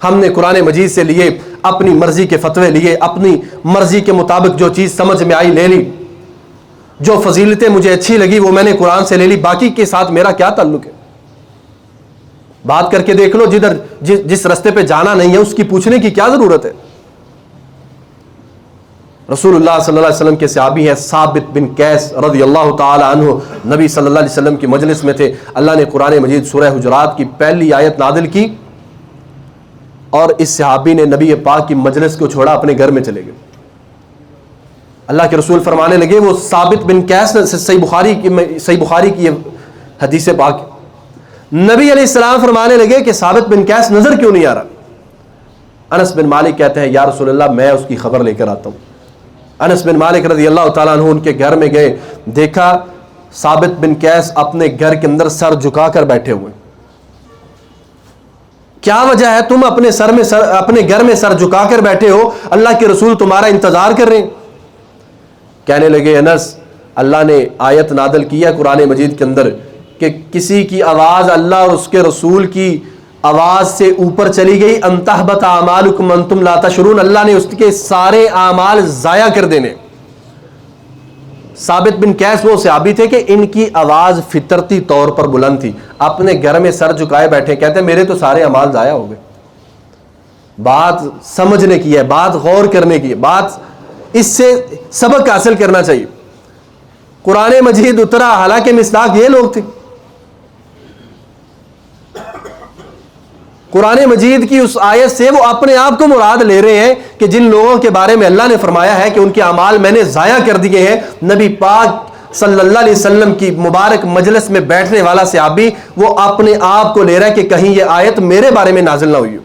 ہم نے قرآن مجید سے لیے، اپنی مرضی کے فتوے لیے، اپنی مرضی کے مطابق جو چیز سمجھ میں آئی لے لی، جو فضیلتیں مجھے اچھی لگی وہ میں نے قرآن سے لے لی، باقی کے ساتھ میرا کیا تعلق ہے؟ بات کر کے دیکھ لو، جس رستے پہ جانا نہیں ہے اس کی پوچھنے کی کیا ضرورت ہے؟ رسول اللہ صلی اللہ علیہ وسلم کے صحابی ہیں ثابت بن قیس رضی اللہ تعالی عنہ، نبی صلی اللہ علیہ وسلم کی مجلس میں تھے، اللہ نے قرآن مجید سورہ حجرات کی پہلی آیت نازل کی اور اس صحابی نے نبی پاک کی مجلس کو چھوڑا، اپنے گھر میں چلے گئے۔ اللہ کے رسول فرمانے لگے، وہ ثابت بن قیس، صحیح بخاری کی یہ حدیث پاک، نبی علیہ السلام فرمانے لگے کہ ثابت بن قیس نظر کیوں نہیں آ رہا؟ انس بن مالک کہتے ہیں یا رسول اللہ میں اس کی خبر لے کر آتا ہوں۔ انس بن مالک رضی اللہ تعالیٰ عنہ ان کے گھر میں گئے، دیکھا ثابت بن قیس اپنے گھر کے اندر سر جھکا کر بیٹھے ہوئے۔ کیا وجہ ہے تم اپنے گھر میں سر جھکا کر بیٹھے ہو؟ اللہ کے رسول تمہارا انتظار کر رہے ہیں۔ کہنے لگے انس، اللہ نے آیت نازل کیا قرآن مجید کے اندر کہ کسی کی آواز اللہ اور اس کے رسول کی آواز سے اوپر چلی گئی، ان تحبط اعمالکم وانتم لا تشعرون، اللہ نے اس کے سارے اعمال ضائع کر دینے۔ ثابت بن قیس وہ صحابی تھے کہ ان کی آواز فطرتی طور پر بلند تھی، اپنے گھر میں سر جھکائے بیٹھے، کہتے ہیں میرے تو سارے اعمال ضائع ہو گئے۔ بات سمجھنے کی ہے، بات غور کرنے کی ہے، بات اس سے سبق حاصل کرنا چاہیے۔ قرآن مجید اترا، حالانکہ مصداق یہ لوگ تھے۔ قرآن مجید کی اس آیت سے وہ اپنے آپ کو مراد لے رہے ہیں کہ جن لوگوں کے بارے میں اللہ نے فرمایا ہے کہ ان کے اعمال میں نے ضائع کر دیے ہیں، نبی پاک صلی اللہ علیہ وسلم کی مبارک مجلس میں بیٹھنے والا صحابی وہ اپنے آپ کو لے رہا ہے کہ کہیں یہ آیت میرے بارے میں نازل نہ ہوئی ہو۔